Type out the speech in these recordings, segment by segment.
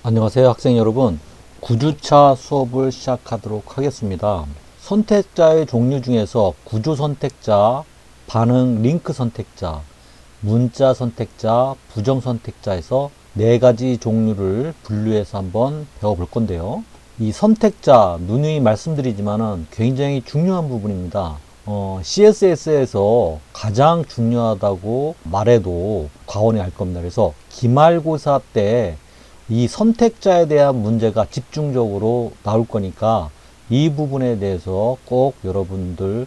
안녕하세요 학생 여러분. 9주차 수업을 시작하도록 하겠습니다. 선택자의 종류 중에서 구조 선택자, 반응 링크 선택자, 문자 선택자, 부정 선택자에서 네 가지 종류를 분류해서 한번 배워볼 건데요. 이 선택자 누누이 말씀드리지만은 굉장히 중요한 부분입니다. CSS에서 가장 중요하다고 말해도 과언이 알 겁니다. 그래서 기말고사 때 이 선택자에 대한 문제가 집중적으로 나올 거니까 이 부분에 대해서 꼭 여러분들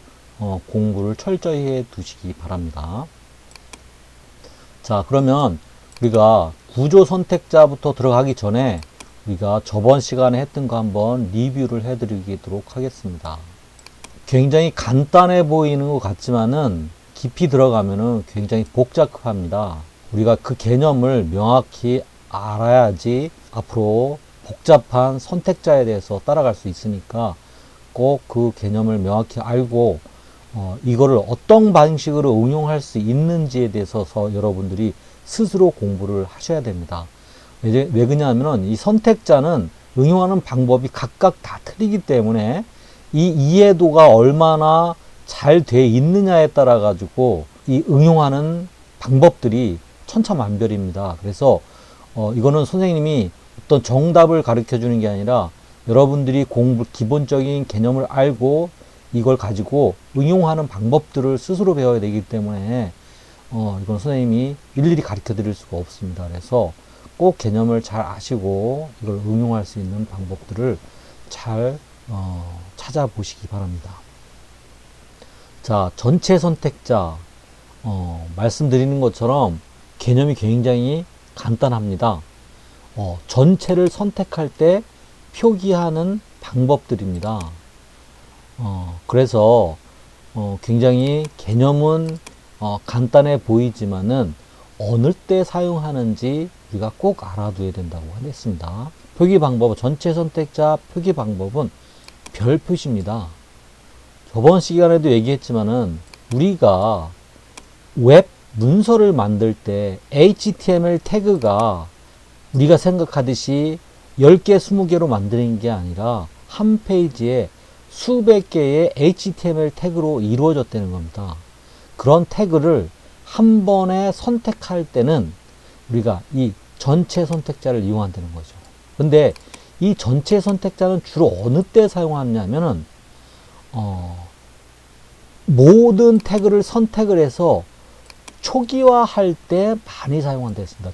공부를 철저히 해 두시기 바랍니다. 자, 그러면 우리가 구조 선택자부터 들어가기 전에 우리가 저번 시간에 했던 거 한번 리뷰를 해 드리도록 하겠습니다. 굉장히 간단해 보이는 것 같지만은 깊이 들어가면은 굉장히 복잡합니다. 우리가 그 개념을 명확히 알아야지 앞으로 복잡한 선택자에 대해서 따라갈 수 있으니까 꼭 그 개념을 명확히 알고 이거를 어떤 방식으로 응용할 수 있는지에 대해서 여러분들이 스스로 공부를 하셔야 됩니다. 왜 그러냐면은 이 선택자는 응용하는 방법이 각각 다 틀리기 때문에 이 이해도가 얼마나 잘 돼 있느냐에 따라 가지고 이 응용하는 방법들이 천차만별입니다. 그래서 이거는 선생님이 어떤 정답을 가르쳐 주는 게 아니라 여러분들이 기본적인 개념을 알고 이걸 가지고 응용하는 방법들을 스스로 배워야 되기 때문에 이건 선생님이 일일이 가르쳐 드릴 수가 없습니다. 그래서 꼭 개념을 잘 아시고 이걸 응용할 수 있는 방법들을 잘 찾아보시기 바랍니다. 자, 전체 선택자 말씀드리는 것처럼 개념이 굉장히 간단합니다. 전체를 선택할 때 표기하는 방법들입니다. 그래서 굉장히 개념은 간단해 보이지만은 어느 때 사용하는지 우리가 꼭 알아둬야 된다고 하겠습니다. 표기 방법, 전체 선택자 표기 방법은 별 표시입니다. 저번 시간에도 얘기했지만은 우리가 웹 문서를 만들 때 HTML 태그가 우리가 생각하듯이 10개, 20개로 만드는 게 아니라 한 페이지에 수백 개의 HTML 태그로 이루어졌다는 겁니다. 그런 태그를 한 번에 선택할 때는 우리가 이 전체 선택자를 이용한다는 거죠. 근데 이 전체 선택자는 주로 어느 때 사용하냐면은 모든 태그를 선택을 해서 초기화할 때 많이 사용한다 했습니다.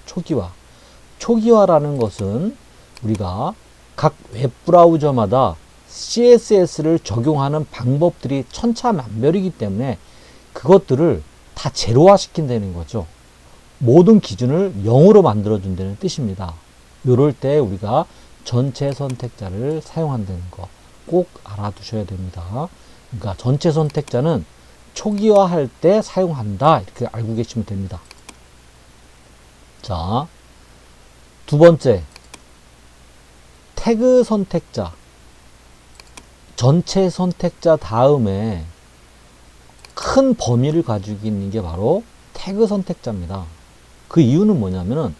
초기화라는 것은 우리가 각 웹브라우저마다 CSS를 적용하는 방법들이 천차만별이기 때문에 그것들을 다 제로화 시킨다는 거죠. 모든 기준을 0으로 만들어 준다는 뜻입니다. 이럴 때 우리가 전체 선택자를 사용한다는 거 꼭 알아두셔야 됩니다. 그러니까 전체 선택자는 초기화할 때 사용한다, 이렇게 알고 계시면 됩니다. 자, 두 번째, 태그 선택자. 전체 선택자 다음에 큰 범위를 가지고 있는 게 바로 태그 선택자입니다. 그 이유는 뭐냐면은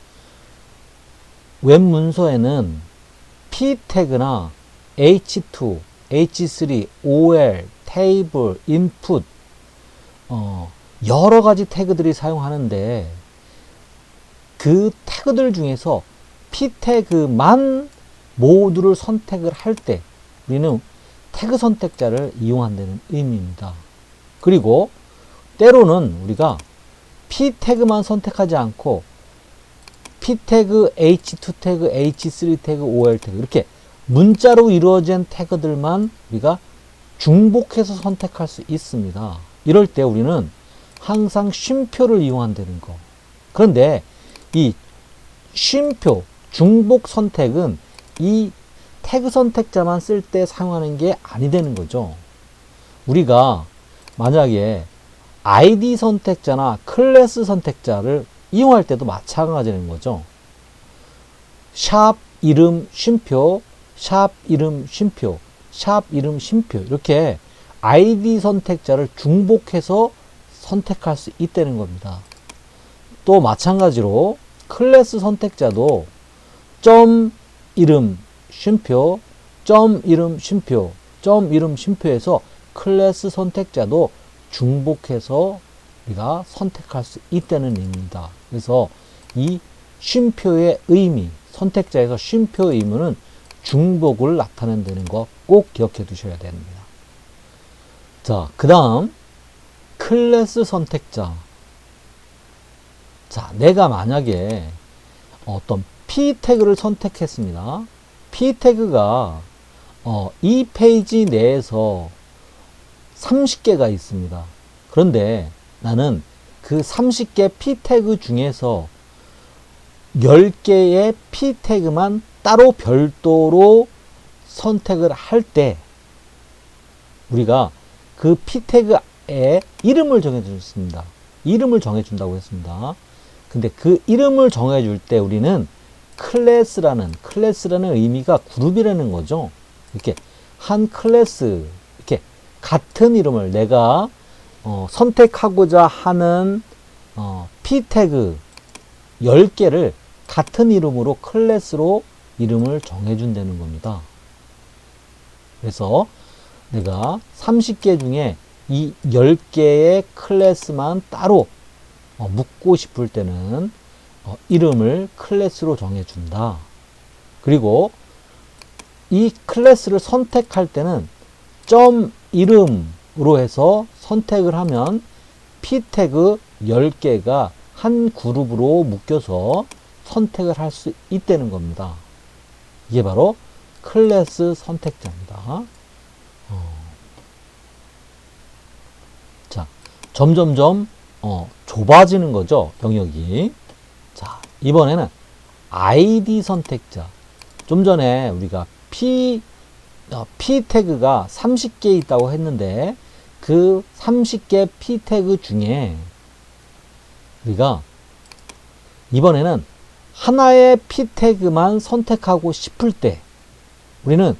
웹 문서에는 p 태그나 h2, h3, ol, 테이블, 인풋 여러 가지 태그들이 사용하는데 그 태그들 중에서 p 태그만 모두를 선택을 할 때 우리는 태그 선택자를 이용한다는 의미입니다. 그리고 때로는 우리가 p 태그만 선택하지 않고 p 태그, h2 태그, h3 태그, ol 태그 이렇게 문자로 이루어진 태그들만 우리가 중복해서 선택할 수 있습니다. 이럴 때 우리는 항상 쉼표를 이용한다는 거. 그런데 이 쉼표, 중복 선택은 이 태그 선택자만 쓸 때 사용하는 게 아니 되는 거죠. 우리가 만약에 ID 선택자나 클래스 선택자를 이용할 때도 마찬가지인 거죠. 샵 이름 쉼표, 샵 이름 쉼표, 샵 이름 쉼표 이렇게 ID 선택자를 중복해서 선택할 수 있다는 겁니다. 또 마찬가지로 클래스 선택자도 점 이름 쉼표, 점 이름 쉼표, 점 이름 쉼표에서 클래스 선택자도 중복해서 우리가 선택할 수 있다는 의미입니다. 그래서 이 쉼표의 의미, 선택자에서 쉼표의 의미는 중복을 나타낸다는 거 꼭 기억해 두셔야 됩니다. 자, 그 다음 클래스 선택자. 자, 내가 만약에 어떤 P 태그를 선택했습니다. P 태그가 이 페이지 내에서 30개가 있습니다. 그런데 나는 그 30개 P 태그 중에서 10개의 P 태그만 따로 별도로 선택을 할 때 우리가 그 P 태그에 이름을 정해줬습니다. 이름을 정해준다고 했습니다. 근데 그 이름을 정해줄 때 우리는 클래스라는 의미가 그룹이라는 거죠. 이렇게 한 클래스, 이렇게 같은 이름을 내가 선택하고자 하는 P 태그 10개를 같은 이름으로 클래스로 이름을 정해준다는 겁니다. 그래서 내가 30개 중에 이 10개의 클래스만 따로 묻고 싶을 때는 이름을 클래스로 정해준다. 그리고 이 클래스를 선택할 때는 점 이름으로 해서 선택을 하면 P 태그 10개가 한 그룹으로 묶여서 선택을 할 수 있다는 겁니다. 이게 바로 클래스 선택자입니다. 자, 점점점 좁아지는 거죠, 영역이. 자, 이번에는 ID 선택자. 좀 전에 우리가 P 태그가 30개 있다고 했는데 그 30개 P 태그 중에 우리가 이번에는 하나의 P 태그만 선택하고 싶을 때 우리는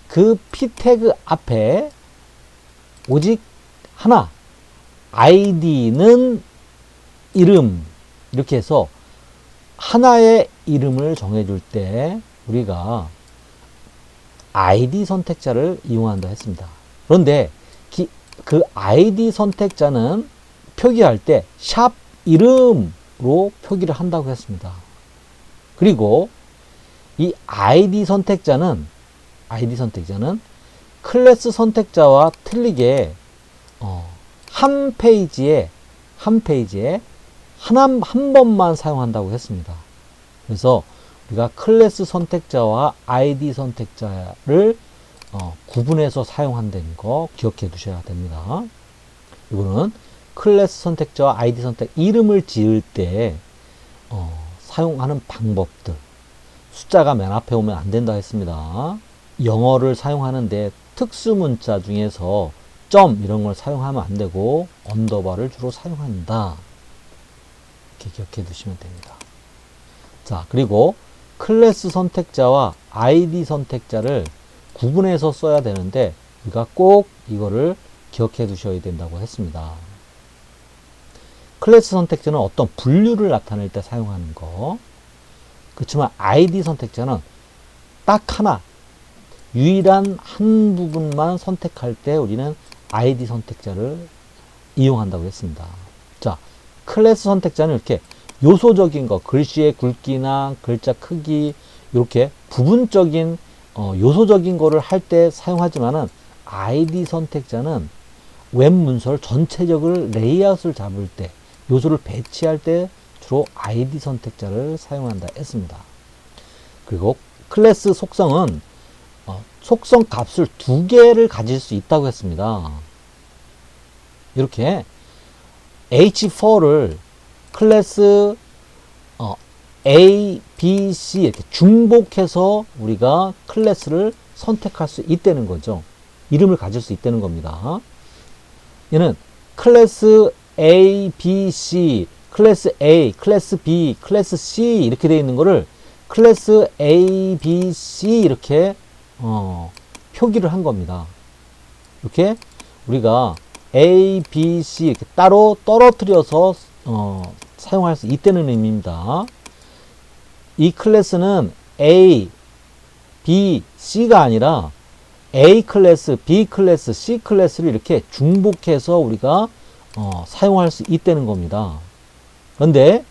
그 P 태그 앞에 오직 하나, ID는 이름, 이렇게 해서 하나의 이름을 정해줄 때 우리가 ID 선택자를 이용한다 했습니다. 그런데 그 ID 선택자는 표기할 때 샵 이름으로 표기를 한다고 했습니다. 그리고 이 ID 선택자는 클래스 선택자와 틀리게 한 페이지에 한 번만 사용한다고 했습니다. 그래서 우리가 클래스 선택자와 ID 선택자를 구분해서 사용한다는 거 기억해 두셔야 됩니다. 이거는 클래스 선택자와 ID 선택 이름을 지을 때 사용하는 방법들, 숫자가 맨 앞에 오면 안 된다 했습니다. 영어를 사용하는데 특수 문자 중에서 점 이런 걸 사용하면 안 되고 언더바를 주로 사용한다. 이렇게 기억해 두시면 됩니다. 자, 그리고 클래스 선택자와 ID 선택자를 구분해서 써야 되는데 우리가 꼭 이거를 기억해 두셔야 된다고 했습니다. 클래스 선택자는 어떤 분류를 나타낼 때 사용하는 거. 그렇지만 ID 선택자는 딱 하나, 유일한 한 부분만 선택할 때 우리는 ID 선택자를 이용한다고 했습니다. 자, 클래스 선택자는 이렇게 요소적인 거, 글씨의 굵기나 글자 크기, 이렇게 부분적인 요소적인 거를 할 때 사용하지만은 ID 선택자는 웹 문서를 전체적으로 레이아웃을 잡을 때, 요소를 배치할 때 주로 ID 선택자를 사용한다 했습니다. 그리고 클래스 속성은 속성 값을 2개를 가질 수 있다고 했습니다. 이렇게 H4를 클래스 A, B, C 이렇게 중복해서 우리가 클래스를 선택할 수 있다는 거죠. 이름을 가질 수 있다는 겁니다. 얘는 클래스 A, B, C, 클래스 A, 클래스 B, 클래스 C 이렇게 되어 있는 거를 클래스 A, B, C 이렇게 표기를 한 겁니다. 이렇게 우리가 A, B, C 이렇게 따로 떨어뜨려서 사용할 수 있다는 의미입니다. 이 클래스는 A, B, C가 아니라 A 클래스, B 클래스, C 클래스를 이렇게 중복해서 우리가 사용할 수 있다는 겁니다. 그런데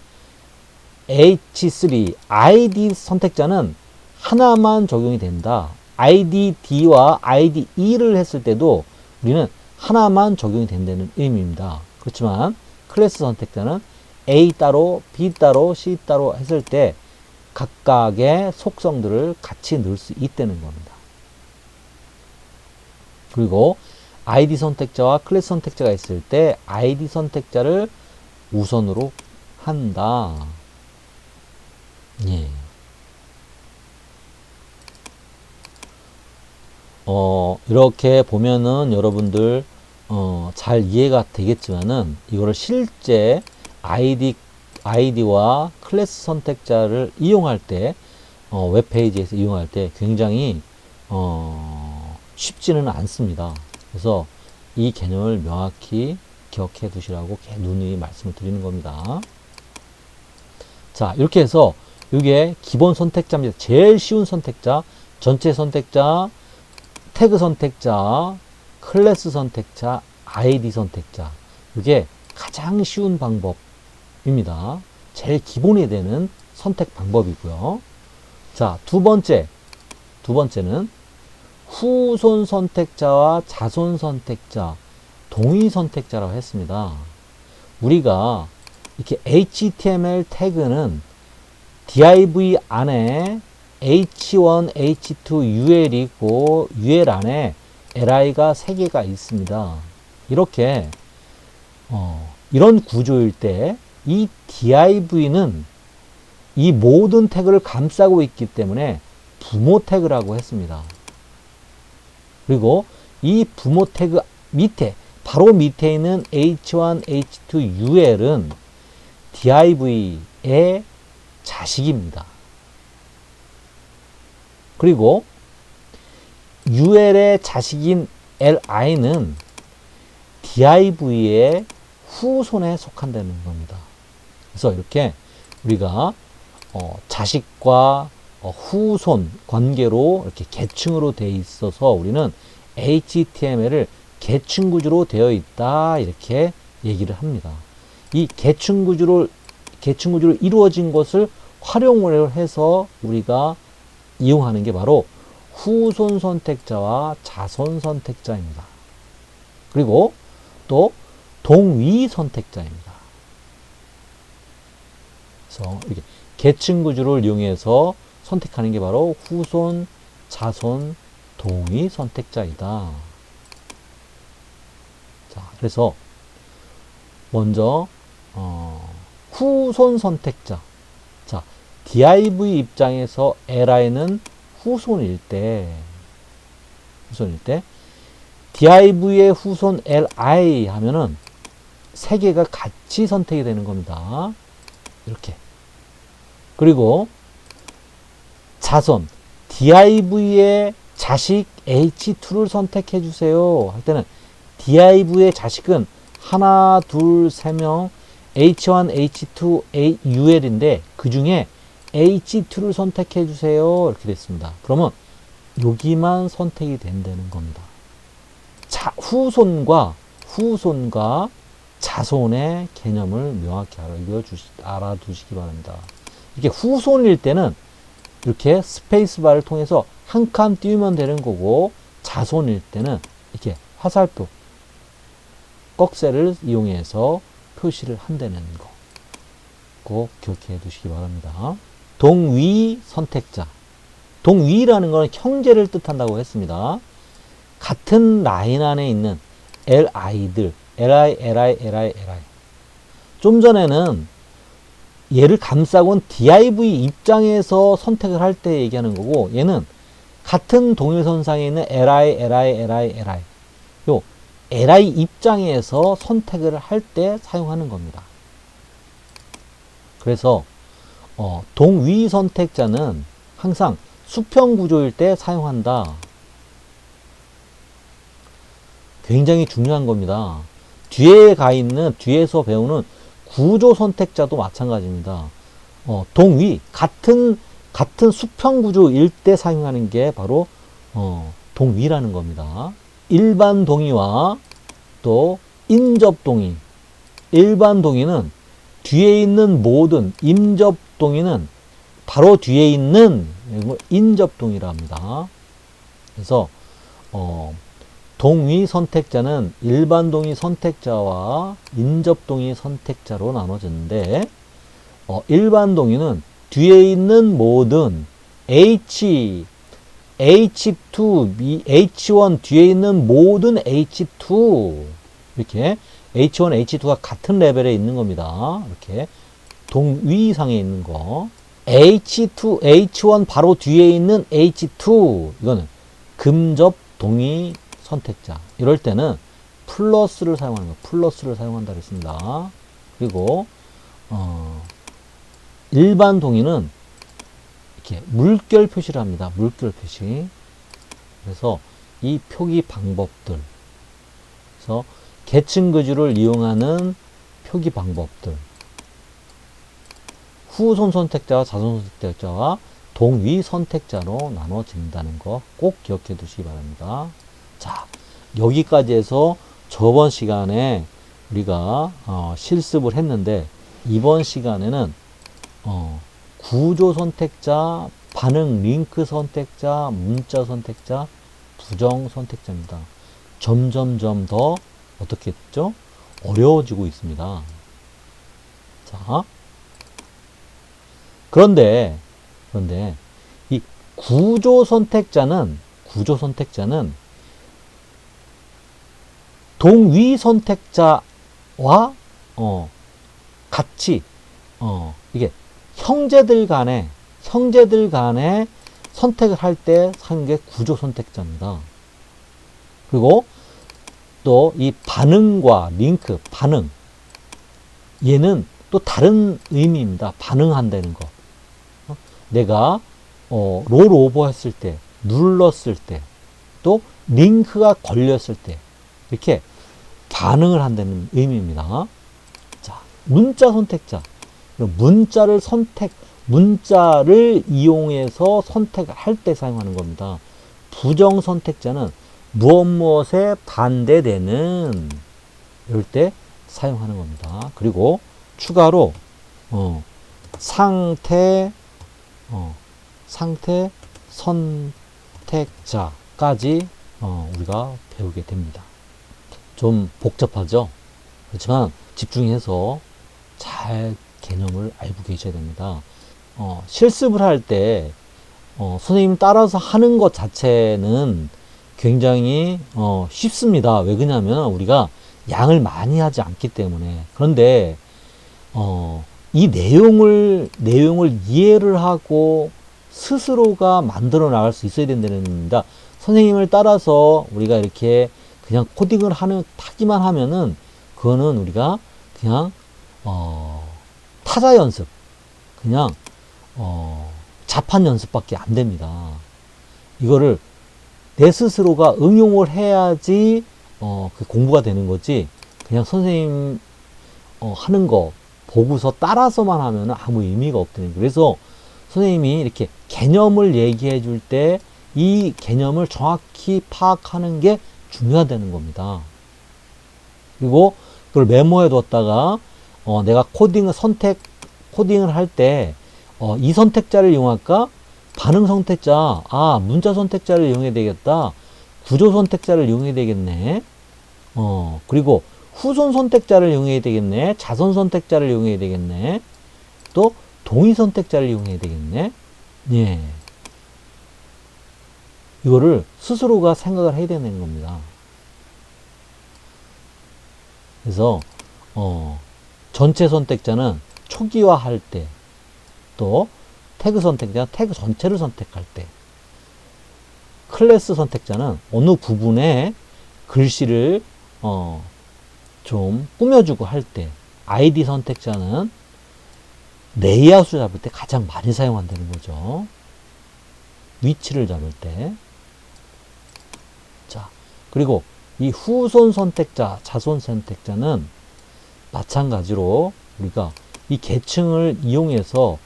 H3, ID 선택자는 하나만 적용이 된다. IDD와 IDE를 했을 때도 우리는 하나만 적용이 된다는 의미입니다. 그렇지만 클래스 선택자는 A 따로, B 따로, C 따로 했을 때 각각의 속성들을 같이 넣을 수 있다는 겁니다. 그리고 ID 선택자와 클래스 선택자가 있을 때 ID 선택자를 우선으로 한다. 예. 이렇게 보면은 여러분들 잘 이해가 되겠지만은 이거를 실제 아이디와 클래스 선택자를 이용할 때 웹페이지에서 이용할 때 굉장히 쉽지는 않습니다. 그래서 이 개념을 명확히 기억해 두시라고 누누이 말씀을 드리는 겁니다. 자, 이렇게 해서 이게 기본 선택자입니다. 제일 쉬운 선택자, 전체 선택자, 태그 선택자, 클래스 선택자, 아이디 선택자. 이게 가장 쉬운 방법입니다. 제일 기본이 되는 선택 방법이고요. 자, 두 번째는 후손 선택자와 자손 선택자, 동의 선택자라고 했습니다. 우리가 이렇게 HTML 태그는 div 안에 h1, h2, ul이 있고 ul 안에 li가 3개가 있습니다. 이렇게 이런 구조일 때 이 div는 이 모든 태그를 감싸고 있기 때문에 부모 태그라고 했습니다. 그리고 이 부모 태그 밑에 바로 밑에 있는 h1, h2, ul은 div의 자식입니다. 그리고 ul의 자식인 li는 div의 후손에 속한다는 겁니다. 그래서 이렇게 우리가 자식과 후손 관계로 이렇게 계층으로 되어 있어서 우리는 HTML을 계층 구조로 되어 있다 이렇게 얘기를 합니다. 이 계층 구조로 이루어진 것을 활용을 해서 우리가 이용하는 게 바로 후손 선택자와 자손 선택자입니다. 그리고 또 동위 선택자입니다. 그래서 이렇게 계층 구조를 이용해서 선택하는 게 바로 후손, 자손, 동위 선택자이다. 자, 그래서 먼저 후손 선택자. 자, div 입장에서 li는 후손일 때 div의 후손 li 하면은 3개가 같이 선택이 되는 겁니다. 이렇게. 그리고 자손 div의 자식 h2를 선택해 주세요 할 때는 div의 자식은 하나, 둘, 3명 h1, h2, ul인데 그 중에 h2를 선택해 주세요 이렇게 됐습니다. 그러면 여기만 선택이 된다는 겁니다. 후손과 자손의 개념을 명확히 알아두시기 바랍니다. 이렇게 후손일 때는 이렇게 스페이스바를 통해서 한 칸 띄우면 되는 거고, 자손일 때는 이렇게 화살표 꺽쇠를 이용해서 표시를 한다는 거 꼭 기억해 두시기 바랍니다. 동위 선택자. 동위라는 것은 형제를 뜻한다고 했습니다. 같은 라인 안에 있는 li들, li. 좀 전에는 얘를 감싸고 온 div 입장에서 선택을 할 때 얘기하는 거고, 얘는 같은 동일선상에 있는 li. 요 li 입장에서 선택을 할 때 사용하는 겁니다. 그래서 동위 선택자는 항상 수평 구조일 때 사용한다. 굉장히 중요한 겁니다. 뒤에서 배우는 구조 선택자도 마찬가지입니다. 동위, 같은 같은 수평 구조일 때 사용하는 게 바로 동위라는 겁니다. 일반 동의와 또 인접 동의. 일반 동의는 뒤에 있는 모든, 인접 동의는 바로 뒤에 있는 인접 동의라 합니다. 그래서 동의 선택자는 일반 동의 선택자와 인접 동의 선택자로 나눠졌는데, 일반 동의는 뒤에 있는 모든 H2, H1 뒤에 있는 모든 H2 이렇게 H1, H2가 같은 레벨에 있는 겁니다. 이렇게 동위상에 있는 거. H2, H1 바로 뒤에 있는 H2 이거는 금접 동의 선택자. 이럴 때는 플러스를 사용하는 거. 플러스를 사용한다 그랬습니다. 그리고 일반 동의는 이렇게 물결 표시를 합니다. 물결 표시. 그래서 이 표기 방법들. 그래서 계층 거주를 이용하는 표기 방법들. 후손 선택자와 자손 선택자와 동위 선택자로 나눠진다는 거 꼭 기억해 두시기 바랍니다. 자, 여기까지 해서 저번 시간에 우리가 실습을 했는데, 이번 시간에는 구조 선택자, 반응 링크 선택자, 문자 선택자, 부정 선택자입니다. 점점점 더 어떻게 됐죠? 어려워지고 있습니다. 자, 그런데 이 구조 선택자는 동위 선택자와 같이 이게 형제들 간에 선택을 할 때 사용하는 게 구조 선택자입니다. 그리고 또 이 반응과 링크, 반응, 얘는 또 다른 의미입니다. 반응한다는 거. 내가 롤 오버 했을 때, 눌렀을 때, 또 링크가 걸렸을 때 이렇게 반응을 한다는 의미입니다. 자, 문자 선택자. 문자를 이용해서 선택을 할 때 사용하는 겁니다. 부정 선택자는 무엇에 반대되는 이럴 때 사용하는 겁니다. 그리고 추가로 상태 선택자까지 우리가 배우게 됩니다. 좀 복잡하죠? 그렇지만 집중해서 잘 개념을 알고 계셔야 됩니다. 실습을 할 때 선생님 따라서 하는 것 자체는 굉장히 쉽습니다. 왜 그러냐면 우리가 양을 많이 하지 않기 때문에. 그런데 이 내용을 이해를 하고 스스로가 만들어 나갈 수 있어야 된다는 겁니다. 선생님을 따라서 우리가 이렇게 그냥 코딩을 하기만 하면은 그거는 우리가 그냥 타자 연습, 그냥 자판 연습밖에 안 됩니다. 이거를 내 스스로가 응용을 해야지 그 공부가 되는 거지, 그냥 선생님 하는 거 보고서 따라서만 하면 아무 의미가 없다는 거예요. 그래서 선생님이 이렇게 개념을 얘기해 줄 때 이 개념을 정확히 파악하는 게 중요하다는 겁니다. 그리고 그걸 메모해 뒀다가 내가 코딩을 할 때 이 선택자를 이용할까? 반응 선택자, 문자 선택자를 이용해야 되겠다. 구조 선택자를 이용해야 되겠네. 그리고 후손 선택자를 이용해야 되겠네. 자손 선택자를 이용해야 되겠네. 또 동의 선택자를 이용해야 되겠네. 예. 이거를 스스로가 생각을 해야 되는 겁니다. 그래서 전체 선택자는 초기화할 때, 또 태그 선택자는 태그 전체를 선택할 때, 클래스 선택자는 어느 부분에 글씨를 좀 꾸며주고 할 때, 아이디 선택자는 레이아웃을 잡을 때 가장 많이 사용한다는 거죠. 위치를 잡을 때. 자, 그리고 이 후손 선택자, 자손 선택자는 마찬가지로 우리가 이 계층을 이용해서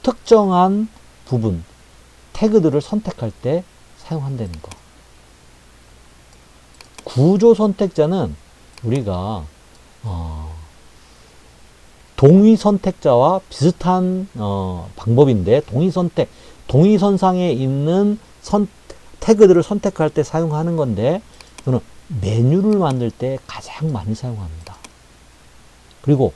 특정한 부분, 태그들을 선택할 때 사용한다는 거. 구조 선택자는 우리가 동의 선택자와 비슷한 방법인데, 동의선상에 있는 태그들을 선택할 때 사용하는 건데, 이거는 메뉴를 만들 때 가장 많이 사용합니다. 그리고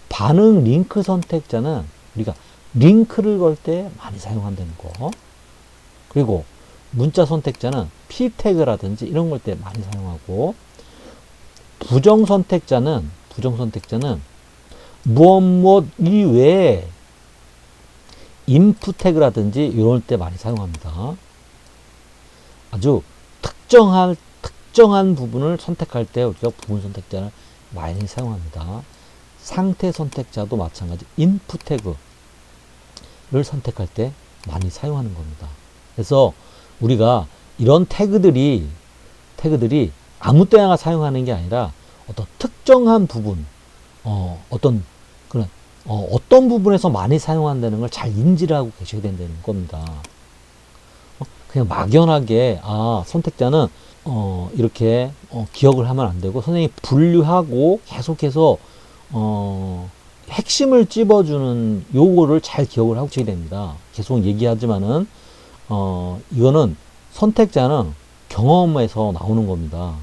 반응 링크 선택자는 우리가 링크를 걸 때 많이 사용한다는 거. 그리고 문자 선택자는 p 태그라든지 이런 걸 때 많이 사용하고, 부정 선택자는 무엇 이외에 인풋 태그라든지 이럴 때 많이 사용합니다. 아주 특정한 부분을 선택할 때 우리가 부분 선택자를 많이 사용합니다. 상태 선택자도 마찬가지 인풋 태그를 선택할 때 많이 사용하는 겁니다. 그래서 우리가 이런 태그들이 아무 때나 사용하는 게 아니라 어떤 특정한 부분, 어떤 부분에서 많이 사용한다는 걸 잘 인지를 하고 계셔야 된다는 겁니다. 그냥 막연하게, 선택자는, 이렇게, 기억을 하면 안 되고, 선생님이 분류하고 계속해서, 핵심을 찝어주는 요거를 잘 기억을 하고 계셔야 됩니다. 계속 얘기하지만은, 이거는 선택자는 경험에서 나오는 겁니다.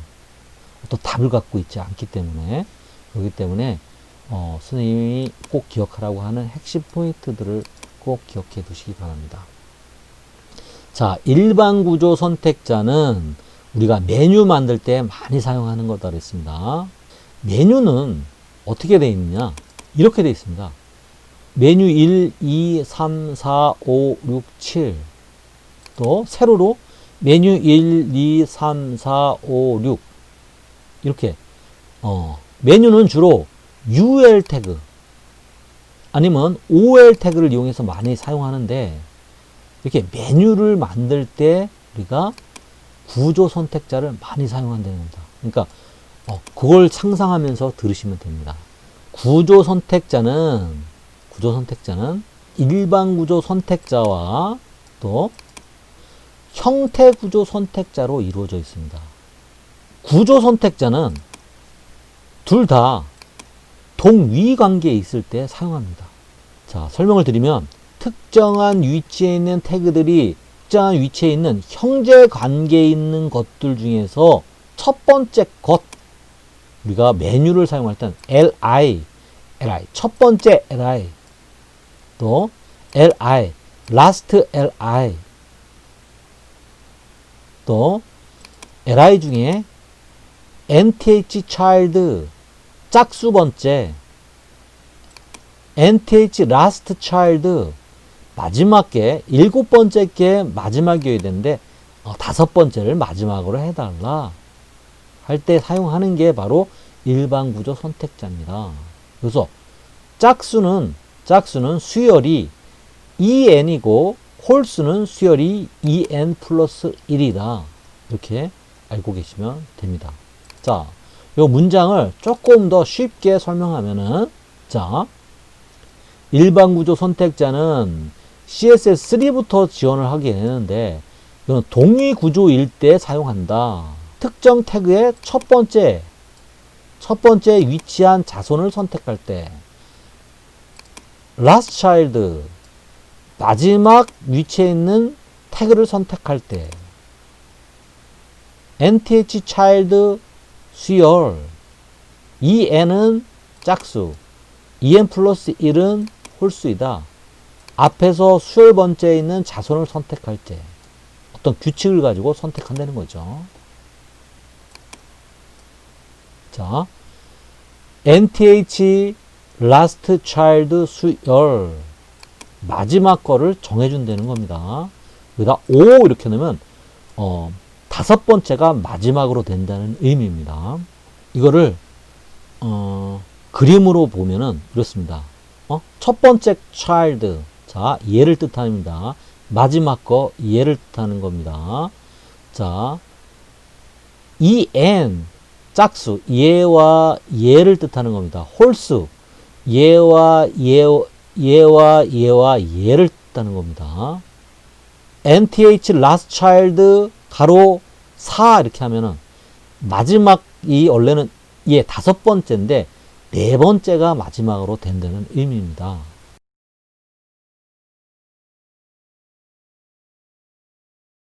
또 답을 갖고 있지 않기 때문에, 그렇기 때문에, 선생님이 꼭 기억하라고 하는 핵심 포인트들을 꼭 기억해 두시기 바랍니다. 자, 일반 구조 선택자는 우리가 메뉴 만들 때 많이 사용하는 거다 그랬습니다. 메뉴는 어떻게 되어 있느냐? 이렇게 되어 있습니다. 메뉴 1, 2, 3, 4, 5, 6, 7. 또 세로로 메뉴 1, 2, 3, 4, 5, 6. 이렇게 메뉴는 주로 UL 태그 아니면 OL 태그를 이용해서 많이 사용하는데, 이렇게 메뉴를 만들 때 우리가 구조 선택자를 많이 사용한다는 겁니다. 그러니까 그걸 상상하면서 들으시면 됩니다. 구조 선택자는 일반 구조 선택자와 또 형태 구조 선택자로 이루어져 있습니다. 구조 선택자는 둘 다 동위 관계에 있을 때 사용합니다. 자, 설명을 드리면, 특정한 위치에 있는 태그들이 특정한 위치에 있는 형제 관계에 있는 것들 중에서 첫 번째 것, 우리가 메뉴를 사용할 때는 li, 첫 번째 li, 또 li, last li, 또 li 중에 nth child, 짝수 번째, nth last child, 마지막 게, 일곱 번째 게 마지막이어야 되는데, 다섯 번째를 마지막으로 해달라 할 때 사용하는 게 바로 일반 구조 선택자입니다. 그래서 짝수는 수열이 en이고, 홀수는 수열이 en 플러스 1이다. 이렇게 알고 계시면 됩니다. 자, 이 문장을 조금 더 쉽게 설명하면은, 자, 일반 구조 선택자는 CSS3부터 지원을 하게 되는데, 이건 동의 구조일 때 사용한다. 특정 태그의 첫 번째 위치한 자손을 선택할 때, last child, 마지막 위치에 있는 태그를 선택할 때, nth child 수열, en은 짝수, en 플러스 1은 홀수이다. 앞에서 수열 번째에 있는 자손을 선택할 때 어떤 규칙을 가지고 선택한다는 거죠. 자, nth last child 수열, 마지막 거를 정해준다는 겁니다. 여기다 5 이렇게 넣으면 다섯 번째가 마지막으로 된다는 의미입니다. 이거를 그림으로 보면은 이렇습니다. 첫 번째 child, 자, 얘를 뜻합니다. 마지막 거 얘를 뜻하는 겁니다. 자, en, 짝수, 얘와 얘를 뜻하는 겁니다. 홀수, 얘와 얘를 있다는 겁니다. NTH last child 가로 4 이렇게 하면은 마지막이 원래는 다섯 번째인데 네 번째가 마지막으로 된다는 의미입니다.